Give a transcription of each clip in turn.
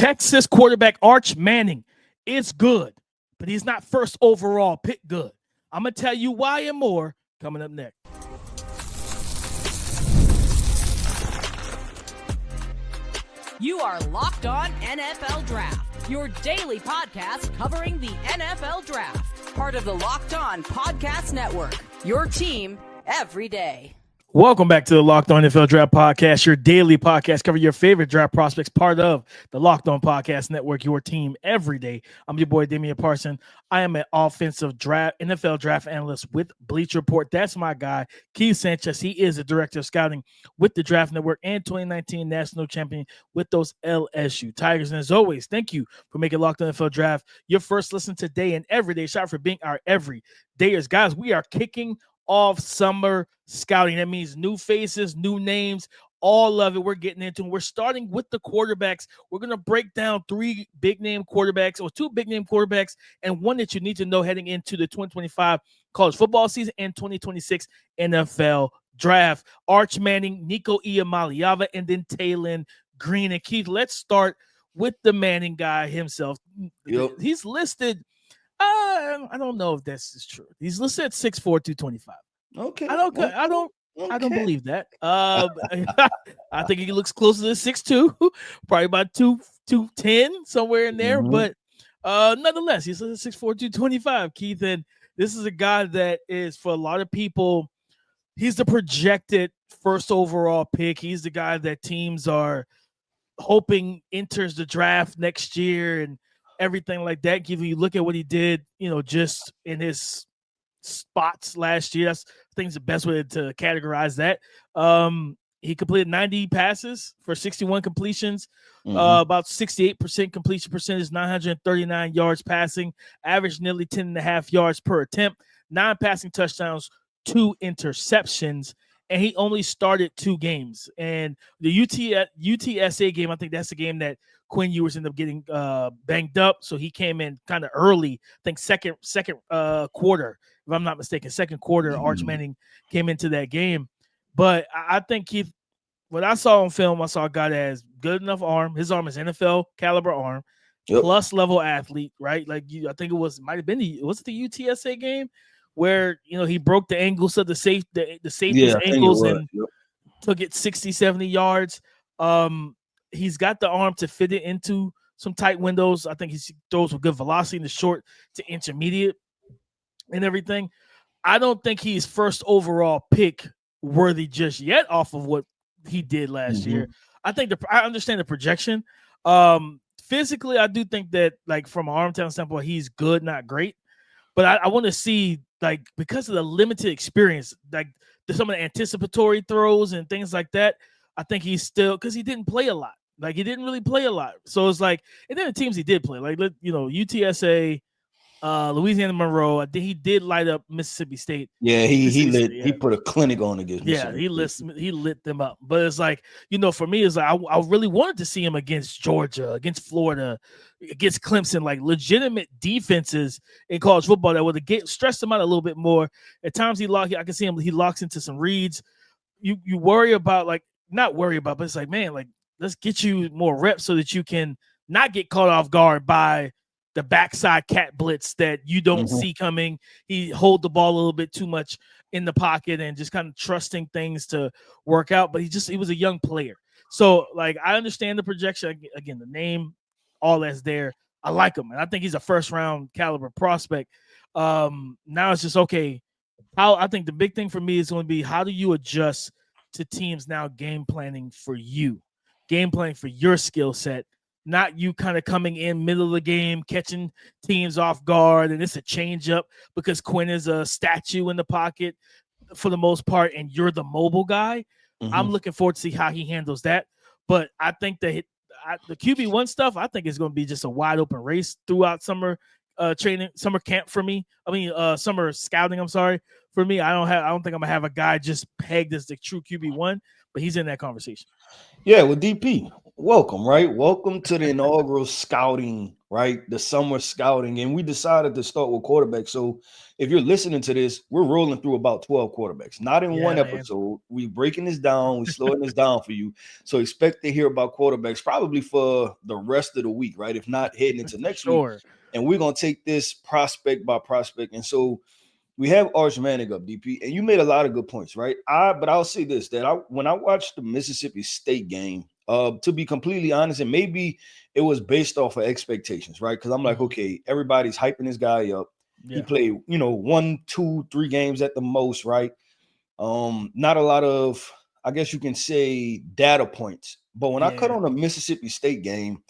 Texas quarterback Arch Manning is good, but he's not first overall pick good. I'm going to tell you why and more coming up next. You are Locked On NFL Draft, your daily podcast covering the NFL Draft. Part of the Locked On Podcast Network, your team every day. Welcome back to the Locked On NFL Draft Podcast, your daily podcast covering your favorite draft prospects, part of the Locked On Podcast Network, your team every day. I'm your boy, Damian Parson. I am an offensive NFL draft analyst with Bleacher Report. That's my guy, Keith Sanchez. He is the director of scouting with the Draft Network and 2019 national champion with those LSU Tigers. And as always, thank you for making Locked On NFL Draft your first listen today and every day. Shout out for being our everydayers. Guys, we are kicking off summer scouting. That means new faces, new names, all of it we're getting into. We're starting with the quarterbacks. We're going to break down three big-name quarterbacks or two big-name quarterbacks and one that you need to know heading into the 2025 college football season and 2026 NFL draft. Arch Manning, Nico Iamaleava, and then Taylen Green. And Keith, let's start with the Manning guy himself. Yep. He's listed – I don't know if this is true. He's listed at 6'4", 225. Okay. I don't believe that. I think he looks closer to 6'2", probably about 210, somewhere in there. Mm-hmm. But nonetheless, he's listed 6'4", 225, Keith. And this is a guy that is, for a lot of people, he's the projected first overall pick. He's the guy that teams are hoping enters the draft next year and everything like that. If you look at what he did, just in his spots last year, I think it's the best way to categorize that. He completed 90 passes for 61 completions, about 68% completion percentage, 939 yards passing, averaged nearly 10.5 yards per attempt, 9 passing touchdowns, 2 interceptions, and he only started 2 games. And the UTSA game, I think that's the game that Quinn Ewers ended up getting banged up, so he came in kind of early. I think second quarter, if I'm not mistaken, second quarter. Arch Manning came into that game, but I think Keith, what I saw on film, I saw a guy that has good enough arm. His arm is NFL caliber arm, plus level athlete, right? Like I think it might have been the UTSA game where he broke the angles of the safety's ankles and took it 60, 70 yards. He's got the arm to fit it into some tight windows. I think he throws with good velocity in the short to intermediate and everything. I don't think he's first overall pick worthy just yet off of what he did last year. I think I understand the projection. Physically, I do think that, like, from an arm talent standpoint, he's good, not great. But I want to see, like, because of the limited experience, like some of the anticipatory throws and things like that, I think he's still, because he didn't play a lot. Like, he didn't really play a lot. So it's like, and then the teams he did play, like, UTSA, Louisiana Monroe, I think he did light up Mississippi State. Yeah, he put a clinic on against Mississippi. he lit them up. But it's like, for me, it's like I really wanted to see him against Georgia, against Florida, against Clemson, like legitimate defenses in college football that would have stressed him out a little bit more. At times I can see him, he locks into some reads. You worry about, like, not worry about, but it's like, man, like, let's get you more reps so that you can not get caught off guard by the backside cat blitz that you don't see coming. He hold the ball a little bit too much in the pocket and just kind of trusting things to work out. But he was a young player. So, like, I understand the projection. Again, the name, all that's there. I like him. And I think he's a first-round caliber prospect. Now it's just, okay, I think the big thing for me is going to be, how do you adjust to teams now game planning for you? Game planning for your skill set, not you kind of coming in middle of the game, catching teams off guard, and it's a change up because Quinn is a statue in the pocket for the most part, and you're the mobile guy. I'm looking forward to see how he handles that. But I think that the QB1 stuff, I think is going to be just a wide open race throughout summer training, summer camp for me. Summer scouting, I'm sorry. For me, I don't think I'm going to have a guy just pegged as the true QB1, but he's in that conversation. Yeah, with DP. Welcome, right? Welcome to the inaugural scouting, right? The summer scouting. And we decided to start with quarterbacks. So if you're listening to this, we're rolling through about 12 quarterbacks. Not in one episode. We breaking this down. We slowing this down for you. So expect to hear about quarterbacks probably for the rest of the week, right? If not heading into next week. And we're going to take this prospect by prospect. And so we have Arch Manning up, DP, and you made a lot of good points, right? But I'll say this, that when I watched the Mississippi State game, to be completely honest, and maybe it was based off of expectations, right? Because I'm like, okay, everybody's hyping this guy up. Yeah. He played, 1, 2, 3 games at the most, right? Not a lot of, I guess you can say, data points. But when I cut on a Mississippi State game,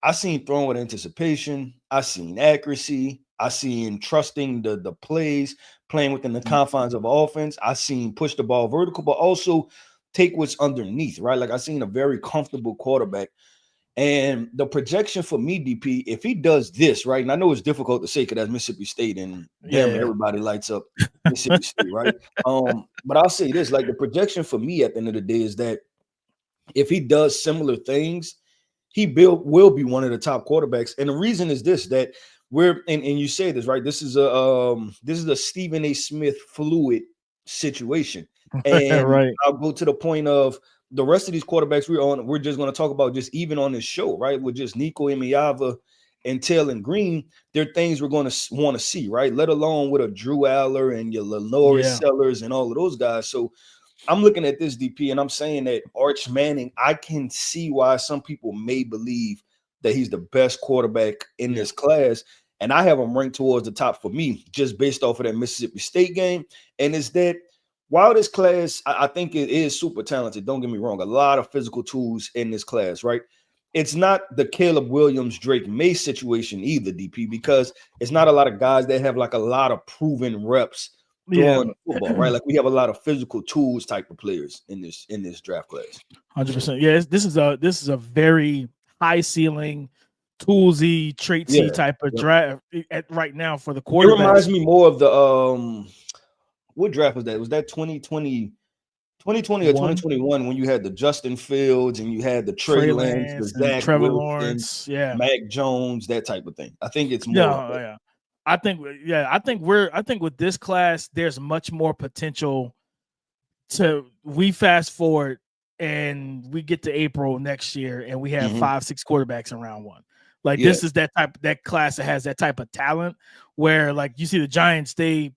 I seen throwing with anticipation. I seen accuracy. I seen trusting the plays, playing within the confines of offense. I seen push the ball vertical, but also take what's underneath, right? Like I seen a very comfortable quarterback. And the projection for me, DP, if he does this, right? And I know it's difficult to say because that's Mississippi State and damn it, everybody lights up Mississippi State, right? But I'll say this, like the projection for me at the end of the day is that if he does similar things, he will be one of the top quarterbacks. And the reason is this, that we're and you say this, right? This is a Stephen A. Smith fluid situation. And right. I'll go to the point of the rest of these quarterbacks we're just going to talk about just even on this show, right? With just Nico Iamaleava and Taylin Green, there are things we're going to want to see, right? Let alone with a Drew Aller and your Lenore Sellers and all of those guys. So I'm looking at this, DP, and I'm saying that Arch Manning, I can see why some people may believe that he's the best quarterback in this class. And I have him ranked towards the top for me, just based off of that Mississippi State game. And it's that while this class, I think it is super talented, don't get me wrong, a lot of physical tools in this class, right? It's not the Caleb Williams, Drake May situation either, DP, because it's not a lot of guys that have like a lot of proven reps throwing football, right? Like we have a lot of physical tools type of players in this draft class. 100%. Yeah, this is a very high ceiling, toolsy, traitsy type of draft right now for the quarterback. It reminds me more of the what draft was that? Was that 2020 or 2021 when you had the Justin Fields and you had the Trey Lance, the Zach Trevor Wilson, Lawrence, Mac Jones, that type of thing. I think it's more. I think with this class, there's much more potential we fast forward and we get to April next year and we have 5-6 quarterbacks in round one. Like this is that class that has that type of talent where like you see the Giants, they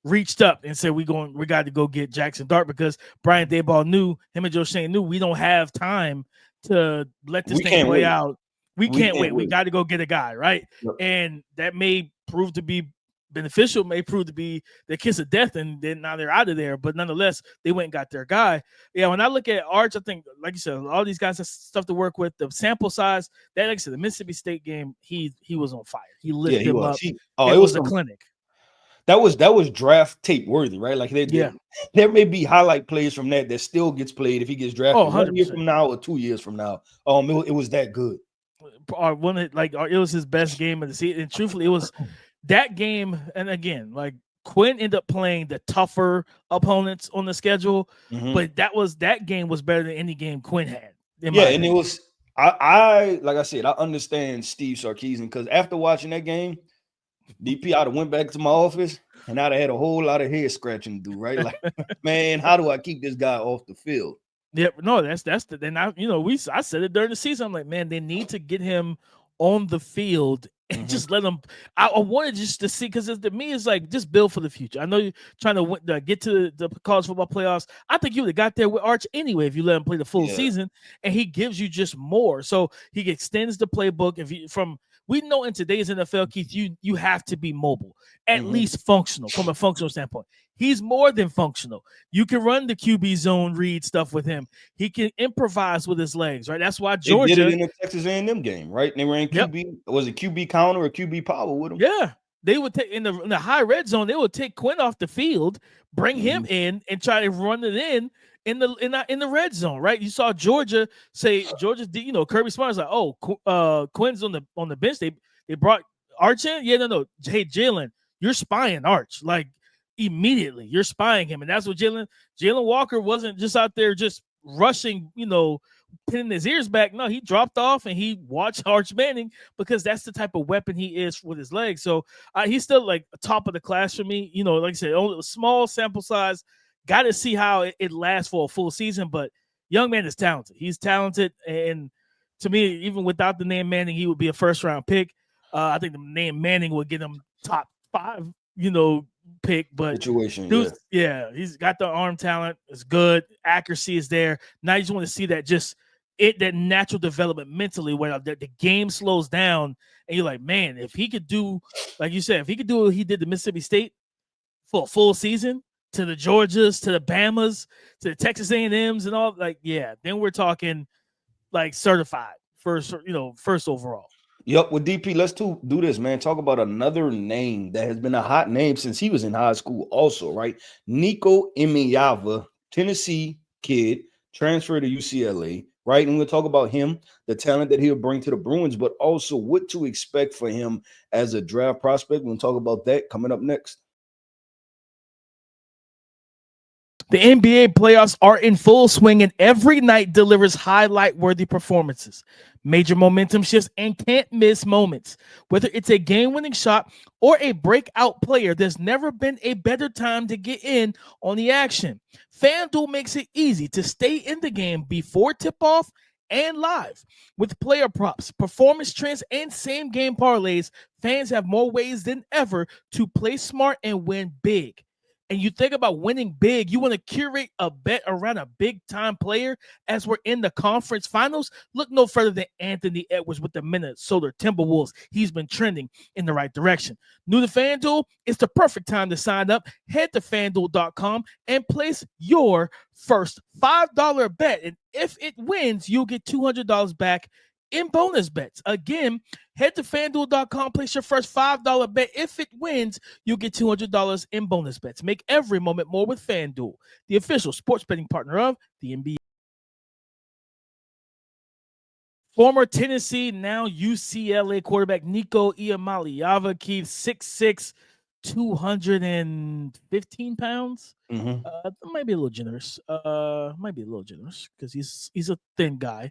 reached up and said, we got to go get Jackson Dart because Brian Daboll knew, him and Joe Shane knew we don't have time to let this thing play out. We can't wait. We got to go get a guy, right? Yep. And that may prove to be beneficial, may prove to be the kiss of death, and then now they're out of there. But nonetheless, they went and got their guy. Yeah, when I look at Arch, I think, like you said, all these guys have stuff to work with. The sample size, that, like I said, the Mississippi State game, he was on fire. He lit him up. It was a clinic. That was draft tape worthy, right? Like there may be highlight plays from that still gets played if he gets drafted 1 year from now or 2 years from now. It was that good. It was his best game of the season, and truthfully, it was that game. And again, like Quinn ended up playing the tougher opponents on the schedule, but that game was better than any game Quinn had. And it was. I like I said, I understand Steve Sarkisian because after watching that game, DP, I'd have went back to my office and I'd have had a whole lot of head scratching to do, right? Like, man, how do I keep this guy off the field? Yeah, no, that's the then I said it during the season. I'm like, man, they need to get him on the field and just let him. I wanted just to see because to me it's like just build for the future. I know you're trying to get to the college football playoffs. I think you would have got there with Arch anyway if you let him play the full season, and he gives you just more. So he extends the playbook. We know in today's NFL, Keith, you have to be mobile, at least functional from a functional standpoint. He's more than functional. You can run the QB zone read stuff with him. He can improvise with his legs, right? That's why Georgia did it in the Texas A&M game, right? They ran QB. Was it QB counter or QB power with him? Yeah, they would take in the high red zone. They would take Quinn off the field, bring him in, and try to run it in the red zone, right? You saw Georgia say Kirby Smart's like, Quinn's on the bench. They brought Arch in. Yeah, no. Hey, Jalen, you're spying Arch like immediately. You're spying him, and that's what Jalen Walker wasn't just out there just rushing, pinning his ears back. No, he dropped off and he watched Arch Manning because that's the type of weapon he is with his legs. So he's still like top of the class for me. You know, like I said, only a small sample size. Got to see how it lasts for a full season. But young man is talented. He's talented. And to me, even without the name Manning, he would be a first-round pick. I think the name Manning would get him top 5, pick. But situation, yeah, he's got the arm talent. It's good. Accuracy is there. Now you just want to see that natural development mentally where the game slows down and you're like, man, if he could do, like you said, if he could do what he did to Mississippi State for a full season, to the Georgias, to the Bamas, to the Texas A&Ms and all, like, yeah, then we're talking like certified first overall. Yep, with DP, let's do this, man. Talk about another name that has been a hot name since he was in high school also, right? Nico Iamaleava, Tennessee kid, transferred to UCLA, right? And we'll talk about him, the talent that he'll bring to the Bruins, but also what to expect for him as a draft prospect. We'll talk about that coming up next. The NBA playoffs are in full swing, and every night delivers highlight-worthy performances, major momentum shifts, and can't-miss moments. Whether it's a game-winning shot or a breakout player, there's never been a better time to get in on the action. FanDuel makes it easy to stay in the game before tip-off and live. With player props, performance trends, and same-game parlays, fans have more ways than ever to play smart and win big. And you think about winning big, you want to curate a bet around a big-time player as we're in the conference finals. Look no further than Anthony Edwards with the Minnesota Timberwolves. He's been trending in the right direction. New to FanDuel, it's the perfect time to sign up. Head to FanDuel.com and place your first $5 bet. And if it wins, you'll get $200 back in bonus bets. Again, head to FanDuel.com, place your first $5 bet. If it wins, you'll get $200 in bonus bets. Make every moment more with FanDuel, the official sports betting partner of the NBA. Former Tennessee, now UCLA quarterback Nico Iamaleava, Keith, 6'6", 215 pounds. Might be a little generous. Because he's a thin guy.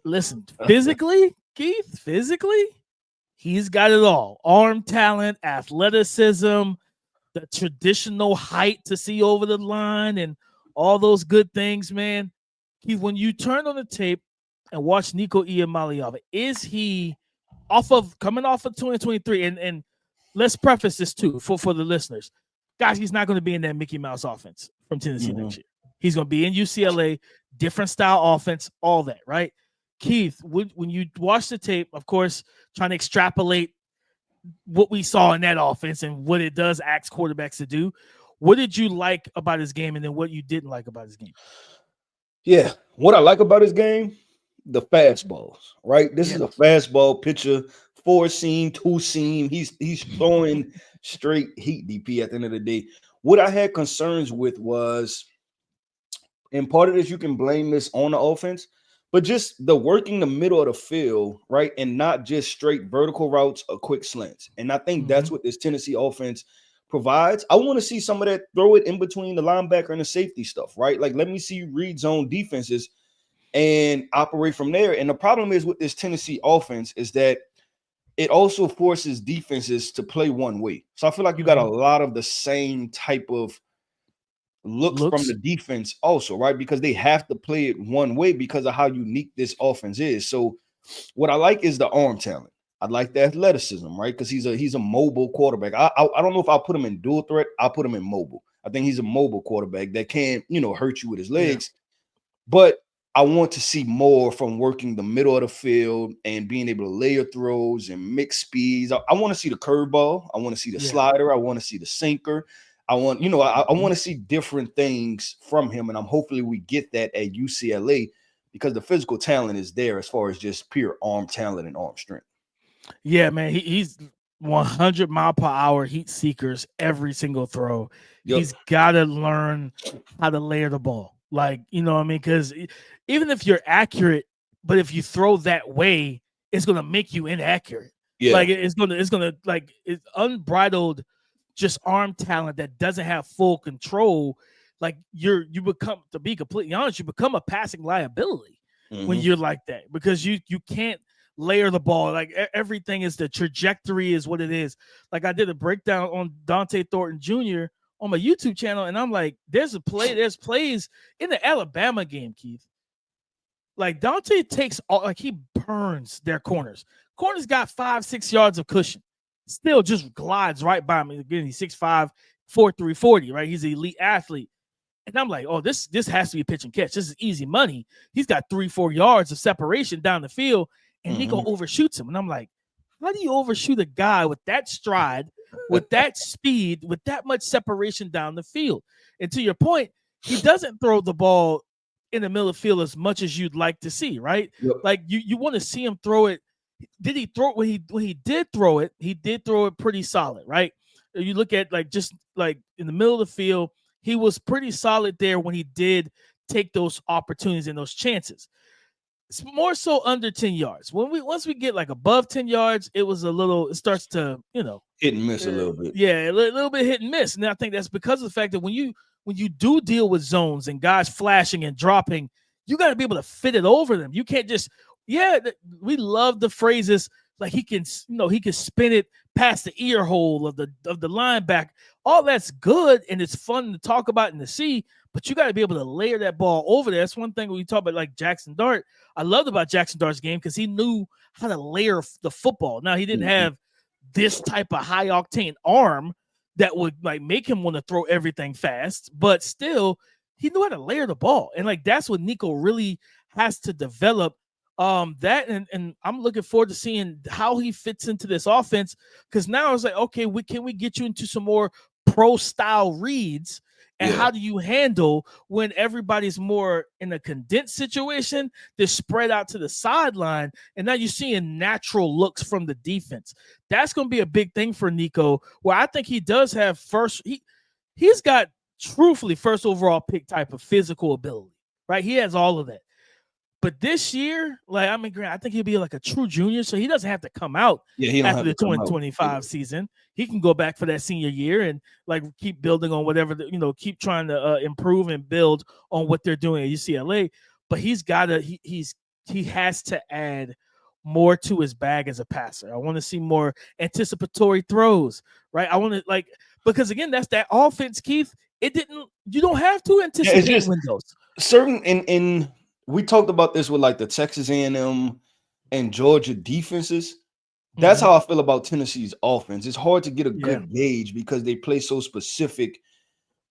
Listen, physically, Keith, he's got it all. Arm talent, athleticism, the traditional height to see over the line, and all those good things, man. Keith, when you turn on the tape and watch Nico Iamaleava, is he coming off of 2023? And let's preface this too for the listeners. Guys, he's not going to be in that Mickey Mouse offense from Tennessee next year. He's going to be in UCLA, different style offense, all that, right? Keith, when you watch the tape, of course, trying to extrapolate what we saw in that offense and what it does ask quarterbacks to do, what did you like about his game and then what you didn't like about his game? Yeah, what I like about his game, the fastballs, right? This is a fastball pitcher, 4-seam, 2-seam. He's throwing straight heat, DP, at the end of the day. What I had concerns with was, and part of this, you can blame this on the offense, but just the working the middle of the field, right? And not just straight vertical routes or quick slants. And I think that's what this Tennessee offense provides. I want to see some of that, throw it in between the linebacker and the safety stuff, right? Like, let me see you read zone defenses and operate from there. And the problem is with this Tennessee offense is that it also forces defenses to play one way. So I feel like you got a lot of the same type of looks from the defense also, right? Because they have to play it one way because of how unique this offense is. So what I like is the arm talent. I like the athleticism, right? Because he's a mobile quarterback. I don't know if I'll put him in dual threat. I'll put him in mobile. I think he's a mobile quarterback that can, hurt you with his legs. But I want to see more from working the middle of the field and being able to layer throws and mix speeds. I want to see the curveball. I want to see the slider. I want to see the sinker. I want to see different things from him. And hopefully we get that at UCLA because the physical talent is there as far as just pure arm talent and arm strength. Yeah, man. He's 100 mile per hour heat seekers every single throw. He's got to learn how to layer the ball. Like, you know what I mean? Because even if you're accurate, but if you throw that way, it's going to make you inaccurate. Yeah. Like it's going to like it's unbridled just arm talent that doesn't have full control like you become, to be completely honest, you become a passing liability when you're like that, because you can't layer the ball. Like everything is, the trajectory is what it is. Like I did a breakdown on Dante Thornton Jr. on my YouTube channel, and I'm like, there's plays in the Alabama game, Keith. Like Dante takes all, like he burns their corners. Corners got 5-6 yards of cushion, still just glides right by me. Again, he's 6'5", 4'3", 40, right? He's an elite athlete. And I'm like, oh, this has to be a pitch and catch. This is easy money. He's got 3-4 yards of separation down the field, and Nico overshoots him. And I'm like, how do you overshoot a guy with that stride, with that speed, with that much separation down the field? And to your point, he doesn't throw the ball in the middle of the field as much as you'd like to see, right? Yep. Like you want to see him throw it. Did he throw it when he did throw it? He did throw it pretty solid, right? You look at like just like in the middle of the field, he was pretty solid there when he did take those opportunities and those chances. It's more so under 10 yards. Once we get like above 10 yards, it starts to, hit and miss a little bit. Yeah, a little bit hit and miss. And I think that's because of the fact that when you do deal with zones and guys flashing and dropping, you got to be able to fit it over them. You can't just, we love the phrases like he can spin it past the ear hole of the linebacker. All that's good and it's fun to talk about and to see, but you got to be able to layer that ball over there. That's one thing when we talk about like Jackson Dart. I loved about Jackson Dart's game because he knew how to layer the football. Now he didn't have this type of high octane arm that would like make him want to throw everything fast, but still he knew how to layer the ball. And like, that's what Nico really has to develop. And I'm looking forward to seeing how he fits into this offense, because now it's like, okay, can we get you into some more pro style reads, and how do you handle when everybody's more in a condensed situation? They're spread out to the sideline, and now you're seeing natural looks from the defense. That's going to be a big thing for Nico, where I think he does have he's got truthfully first overall pick type of physical ability, right? He has all of that. But this year, like, I mean, I think he'll be like a true junior, so he doesn't have to come out after the 2025 season. He can go back for that senior year and like keep building on whatever, keep trying to improve and build on what they're doing at UCLA. But he's got to, he has to add more to his bag as a passer. I want to see more anticipatory throws, right? I want to because again, that's that offense, Keith. You don't have to anticipate windows. Certain we talked about this with like the Texas A&M and Georgia defenses. That's how I feel about Tennessee's offense. It's hard to get a good gauge because they play so specific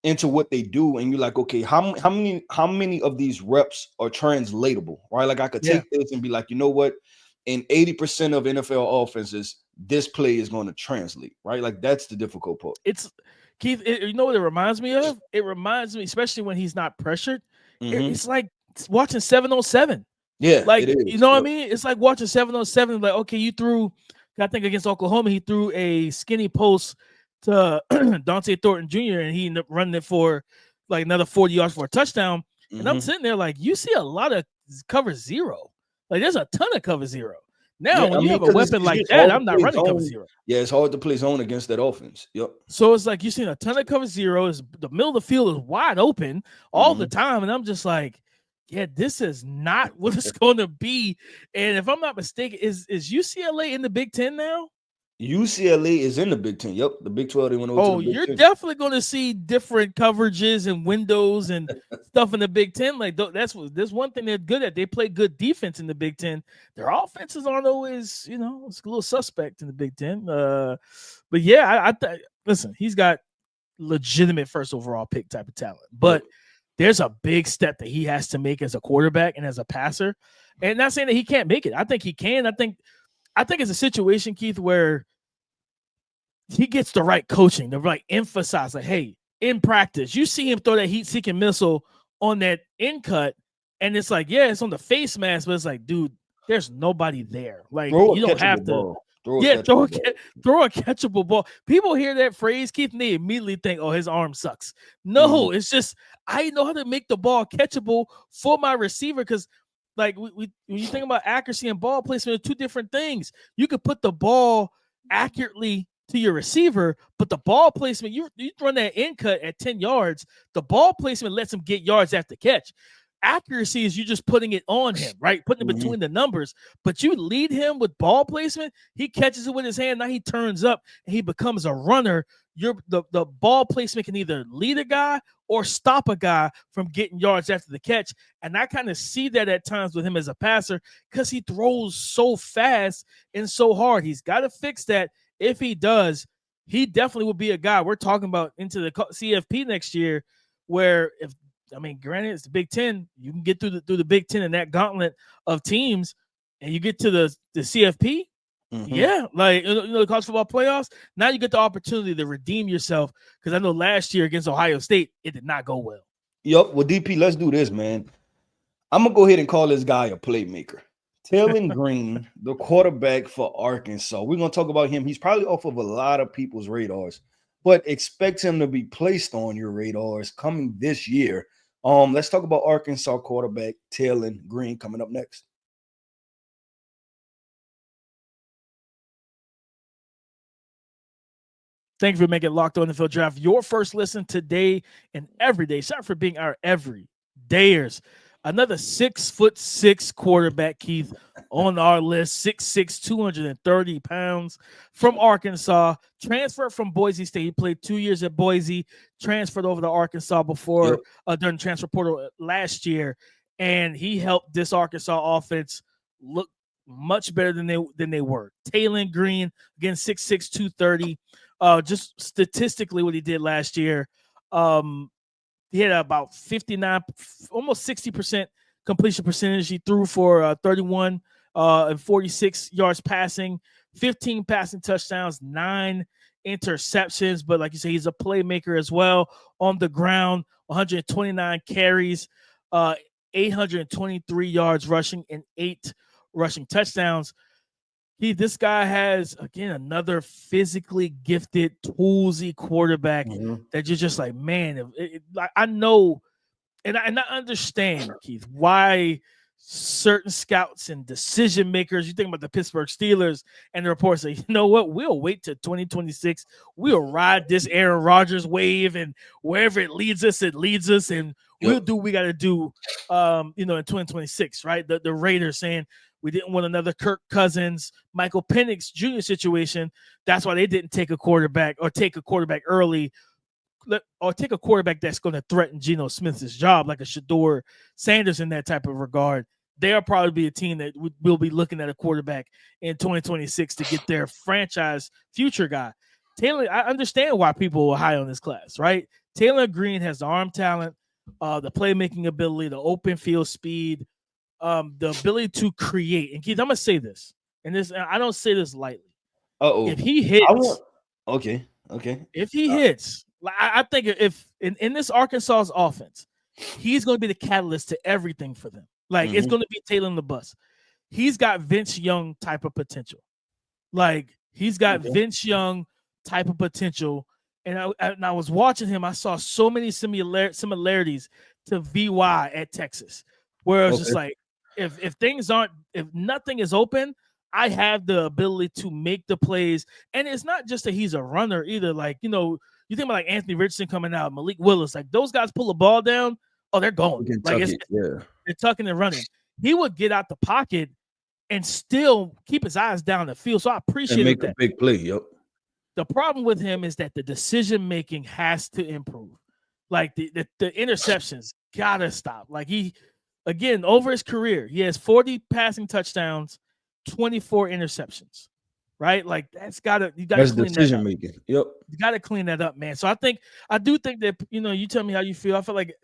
into what they do. And you're like, okay, how many of these reps are translatable, right? Like I could take this and be like, you know what? In 80% of NFL offenses, this play is going to translate, right? Like that's the difficult part. It's Keith, you know what it reminds me of? It reminds me, especially when he's not pressured. It's like watching 7-on-7. Yeah, like you know what I mean? It's like watching 7-on-7. Like, okay, you threw, I think against Oklahoma, he threw a skinny post to Dante Thornton Jr. and he ended up running it for like another 40 yards for a touchdown. And I'm sitting there like, you see a lot of cover zero. Like there's a ton of cover zero. Now, when you have a weapon like that, I'm not running cover zero. Yeah, it's hard to play zone against that offense. Yep. So it's like you've seen a ton of cover zero. The middle of the field is wide open all the time. And I'm just like, yeah, this is not what it's going to be. And if I'm not mistaken, is UCLA in the Big Ten now? UCLA is in the Big Ten. Yep, the Big 12. They went over to the Big 10. You're definitely going to see different coverages and windows and stuff in the Big Ten. Like that's one thing they're good at. They play good defense in the Big Ten. Their offenses aren't always, it's a little suspect in the Big Ten. But yeah, listen, he's got legitimate first overall pick type of talent, but there's a big step that he has to make as a quarterback and as a passer. And not saying that he can't make it. I think he can. I think it's a situation, Keith, where he gets the right coaching, the right emphasize, like, hey, in practice, you see him throw that heat-seeking missile on that in cut, and it's like, yeah, it's on the face mask, but it's like, dude, there's nobody there. Like, you don't have to. Throw a catchable ball. People hear that phrase, Keith, and they immediately think, oh, his arm sucks. No, it's just I know how to make the ball catchable for my receiver, because like when you think about accuracy and ball placement, are two different things. You could put the ball accurately to your receiver, but the ball placement, you run that in cut at 10 yards, the ball placement lets him get yards after catch. Accuracy is you just putting it on him, right? Putting it between the numbers, but you lead him with ball placement, he catches it with his hand, now he turns up and he becomes a runner. The ball placement can either lead a guy or stop a guy from getting yards after the catch. And I kind of see that at times with him as a passer because he throws so fast and so hard. He's got to fix that. If he does, he definitely will be a guy. We're talking about into the CFP next year, where granted, it's the Big Ten. You can get through the Big Ten and that gauntlet of teams, and you get to the CFP. Yeah, like the college football playoffs. Now you get the opportunity to redeem yourself, because I know last year against Ohio State, it did not go well. Yep. Well, DP, let's do this, man. I'm gonna go ahead and call this guy a playmaker. Taylin Green, the quarterback for Arkansas. We're gonna talk about him. He's probably off of a lot of people's radars, but expect him to be placed on your radars coming this year. Let's talk about Arkansas quarterback Taylin Green coming up next. Thank you for making Locked On NFL Draft your first listen today and every day. Shout out for being our everydayers. Another 6'6" quarterback, Keith, on our list. 6'6", 230 pounds, from Arkansas. Transferred from Boise State. He played 2 years at Boise. Transferred over to Arkansas before during the transfer portal last year, and he helped this Arkansas offense look much better than they were. Taylin Green, again, 6'6", 230. Just statistically, what he did last year, he had about 59, almost 60% completion percentage. He threw for 31 and 46 yards passing, 15 passing touchdowns, 9 interceptions. But like you say, he's a playmaker as well on the ground. 129 carries, 823 yards rushing, and 8 rushing touchdowns. This guy has, again, another physically gifted, toolsy quarterback that you're just like, man, I know, and I understand, Keith, why certain scouts and decision makers, you think about the Pittsburgh Steelers and the reports say, you know what, we'll wait till 2026. We'll ride this Aaron Rodgers wave, and wherever it leads us, and we'll do what we got to do, in 2026, right? The Raiders saying, we didn't want another Kirk Cousins, Michael Penix Jr. situation. That's why they didn't take a quarterback early, or take a quarterback that's going to threaten Geno Smith's job, like a Shedeur Sanders in that type of regard. They'll probably be a team that will be looking at a quarterback in 2026 to get their franchise future guy. Taylor, I understand why people are high on this class, right? Taylor Green has the arm talent, the playmaking ability, the open field speed, the ability to create. And Keith, I'm gonna say this, and I don't say this lightly. If he hits, if he hits, I think if in this Arkansas's offense, he's going to be the catalyst to everything for them. Like it's going to be Taylor the bus. He's got Vince Young type of potential. Vince Young type of potential. And I was watching him. I saw so many similarities to VY at Texas, where it was just like, if nothing is open, I have the ability to make the plays. And it's not just that he's a runner either. Like, you think about like Anthony Richardson coming out, Malik Willis, like those guys pull the ball down, they're going. They're tucking and running. He would get out the pocket and still keep his eyes down the field. So I appreciate that. Make a big play. Yep. The problem with him is that the decision making has to improve. Like the interceptions gotta stop. Like again, over his career, he has 40 passing touchdowns, 24 interceptions, right? Like that's decision making. Yep. You got to clean that up, man. So I do think that, you tell me how you feel. I feel like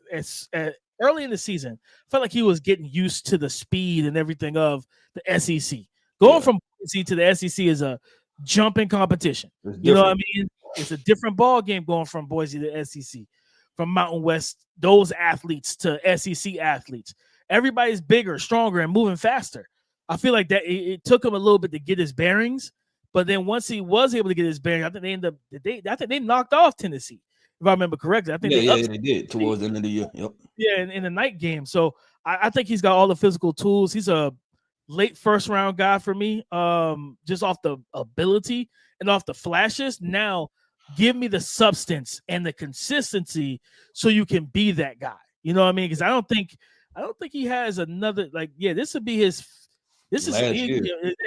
early in the season, I felt like he was getting used to the speed and everything of the SEC. Going from SEC to the SEC is a jumping competition. You know what I mean? It's a different ball game going from Boise to SEC, from Mountain West, those athletes to SEC athletes. Everybody's bigger, stronger, and moving faster. I feel like that it took him a little bit to get his bearings, but then once he was able to get his bearings, I think they knocked off Tennessee, if I remember correctly. I think they did towards the end of the year. Yep. Yeah, in the night game. So I think he's got all the physical tools. He's a late first round guy for me, just off the ability. and off the flashes. Now give me the substance and the consistency so you can be that guy. You know what I mean? Because I don't think he has another, like, this would be his. This is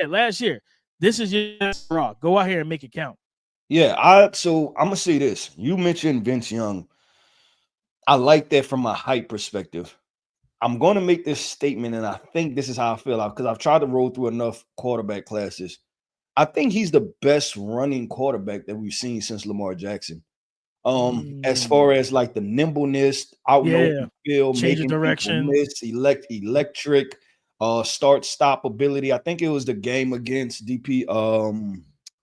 last year. This is your raw. Go out here and make it count. Yeah, so I'm gonna say this. You mentioned Vince Young. I like that from a height perspective. I'm gonna make this statement, and I think this is how I feel because I've tried to roll through enough quarterback classes. I think he's the best running quarterback that we've seen since Lamar Jackson. As far as like the nimbleness, out in open field, change making of direction, miss, electric, start stop ability. I think it was the game against DP.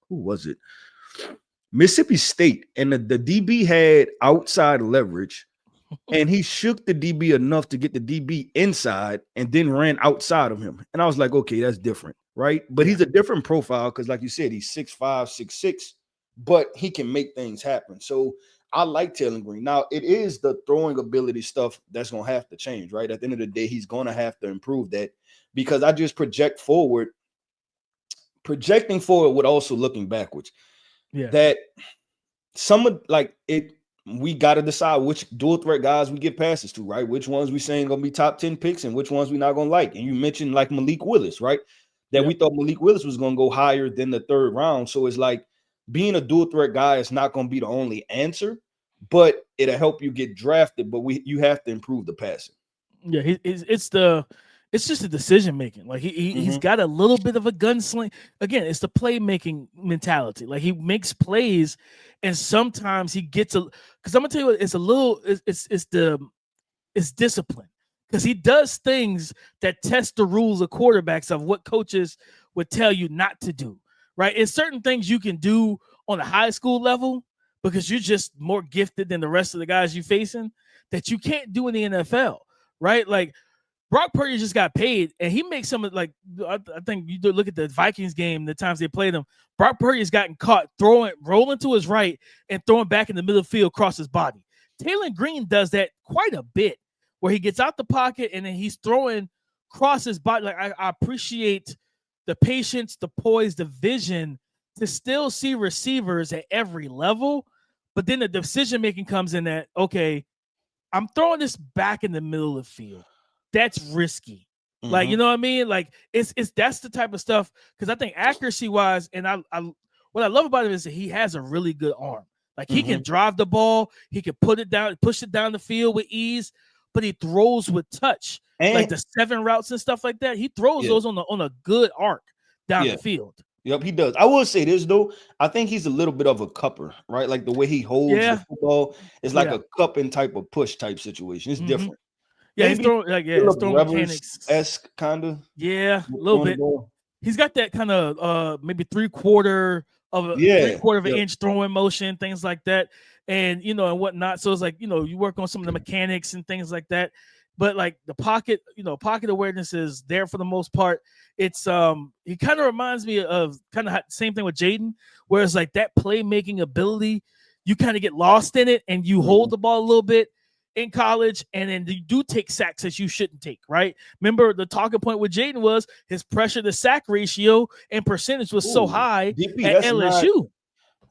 Who was it? Mississippi State, and the DB had outside leverage, and he shook the DB enough to get the DB inside, and then ran outside of him. And I was like, okay, that's different, right? But he's a different profile because, like you said, he's 6'5", 6'6", but he can make things happen. So I like Taylin Green. Now, it is the throwing ability stuff that's going to have to change, right? At the end of the day, he's going to have to improve that because I just project forward. Projecting forward with also looking backwards. Yeah. That some of like it, we got to decide which dual threat guys we get passes to, right? Which ones we saying going to be top 10 picks and which ones we not going to like. And you mentioned like Malik Willis, right? That we thought Malik Willis was going to go higher than the third round. So it's like being a dual threat guy is not going to be the only answer, but it'll help you get drafted. But you have to improve the passing. Yeah, it's just a decision making. Like he's got a little bit of a gunsling. Again, it's the playmaking mentality. Like he makes plays, and sometimes he gets because I'm gonna tell you what, it's discipline. Because he does things that test the rules of quarterbacks of what coaches would tell you not to do. Right? It's certain things you can do on a high school level because you're just more gifted than the rest of the guys you're facing that you can't do in the NFL. Right? Like Brock Purdy just got paid, and he makes some of like I think you look at the Vikings game, the times they played him. Brock Purdy has gotten caught rolling to his right and throwing back in the middle of the field across his body. Taylin Green does that quite a bit, where he gets out the pocket and then he's throwing across his body. Like I appreciate the patience, the poise, the vision to still see receivers at every level, but then the decision making comes in that okay, I'm throwing this back in the middle of the field. That's risky. Like, you know what I mean? Like that's the type of stuff. Cause I think accuracy wise, and what I love about him is that he has a really good arm. Like he can drive the ball. He can push it down the field with ease, but he throws with touch. And like the 7 routes and stuff like that. He throws those on a good arc down the field. Yep, he does. I will say this though. I think he's a little bit of a cupper, right? Like the way he holds the football is like a cupping type of push type situation. It's different. Yeah, he's throwing he's throwing mechanics-esque kind of. Yeah, a little bit. He's got that kind of maybe three-quarter of an inch throwing motion, things like that, and and whatnot. So it's like you work on some of the mechanics and things like that. But like the pocket, pocket awareness is there for the most part. It's he kind of reminds me of kind of same thing with Jaden, where it's like that playmaking ability, you kind of get lost in it and you hold the ball a little bit in college, and then you do take sacks that you shouldn't take, right? Remember the talking point with Jaden was his pressure to sack ratio and percentage was so high at LSU.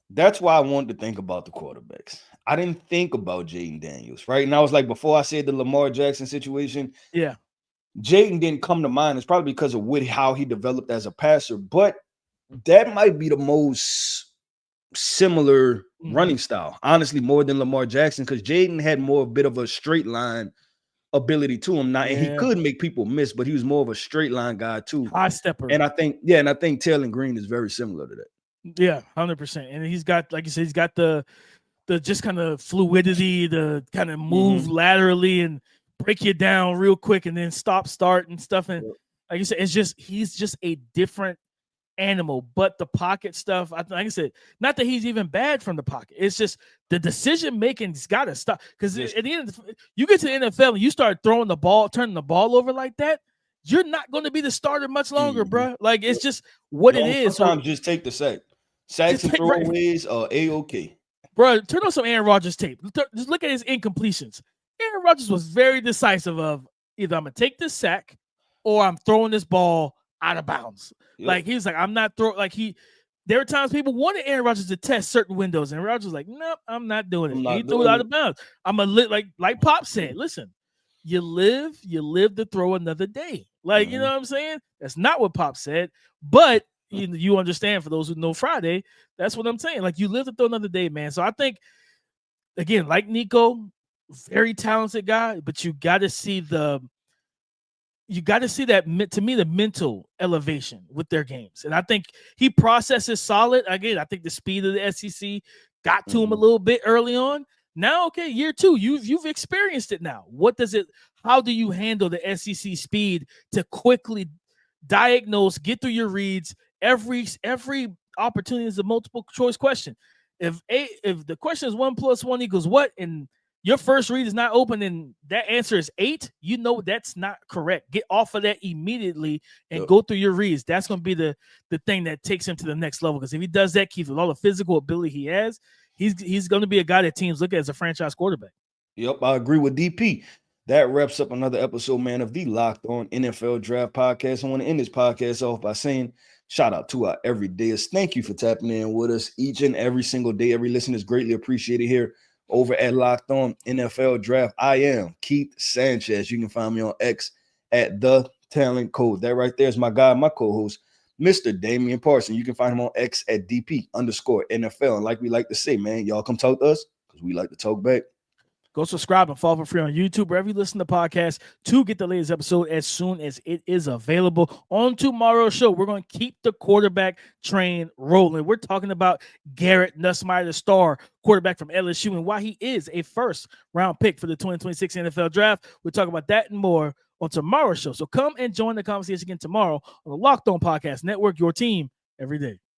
That's why I wanted to think about the quarterbacks. I didn't think about Jaden Daniels, right? And I was like, before I said the Lamar Jackson situation, Jaden didn't come to mind. It's probably because of how he developed as a passer, but that might be the most similar running style, honestly, more than Lamar Jackson, because Jaden had more a bit of a straight line ability to him. Now, and he could make people miss, but he was more of a straight line guy too. High stepper. And I think Taylin Green is very similar to that. Yeah, 100%. And he's got, like you said, he's got the just kind of fluidity, the kind of move laterally and break you down real quick and then start and stuff. And like you said, he's just a different animal. But the pocket stuff, like I said, not that he's even bad from the pocket. It's just the decision making's got to stop. Because at the end, you get to the NFL and you start throwing the ball, turning the ball over like that, you're not going to be the starter much longer, bro. Like it's just what it is. Sometimes just take the sack. Sacks and throwaways are A-OK. Bro, turn on some Aaron Rodgers tape. Just look at his incompletions. Aaron Rodgers was very decisive of either I'm going to take this sack or I'm throwing this ball out of bounds. Yep. Like, he was like, I'm not throwing. Like, there are times people wanted Aaron Rodgers to test certain windows, and Rodgers was like, "Nope, I'm not doing it." He threw it out of bounds. I'm a like Pop said. Listen, you live to throw another day. Like you know what I'm saying? That's not what Pop said, but you understand. For those who know Friday, that's what I'm saying. Like you live to throw another day, man. So I think again, like Nico, very talented guy, but you got to see that to me the mental elevation with their games, and I think he processes solid. Again, I think the speed of the SEC got to him a little bit early on. Now, okay, year 2, you've experienced it now. How do you handle the SEC speed to quickly diagnose, get through your reads? Every opportunity is a multiple choice question. If the question is 1 + 1 = what, and your first read is not open and that answer is 8, you know that's not correct. Get off of that immediately and go through your reads. That's going to be the thing that takes him to the next level. Because if he does that, Keith, with all the physical ability he has, he's going to be a guy that teams look at as a franchise quarterback. Yep, I agree with DP. That wraps up another episode, man, of the Locked On NFL Draft Podcast. I want to end this podcast off by saying shout out to our everydayers. Thank you for tapping in with us each and every single day. Every listener is greatly appreciated here over at Locked On NFL Draft. I am Keith Sanchez. You can find me on X at The Talent Code. That right there is my guy, my co-host, Mr. Damian Parson. You can find him on X at DP_NFL. And like we like to say, man, y'all come talk to us because we like to talk back. Go subscribe and follow for free on YouTube, wherever you listen to podcasts, to get the latest episode as soon as it is available. On tomorrow's show, we're going to keep the quarterback train rolling. We're talking about Garrett Nussmeier, the star quarterback from LSU, and why he is a first-round pick for the 2026 NFL Draft. We'll talk about that and more on tomorrow's show. So come and join the conversation again tomorrow on the Locked On Podcast Network, your team every day.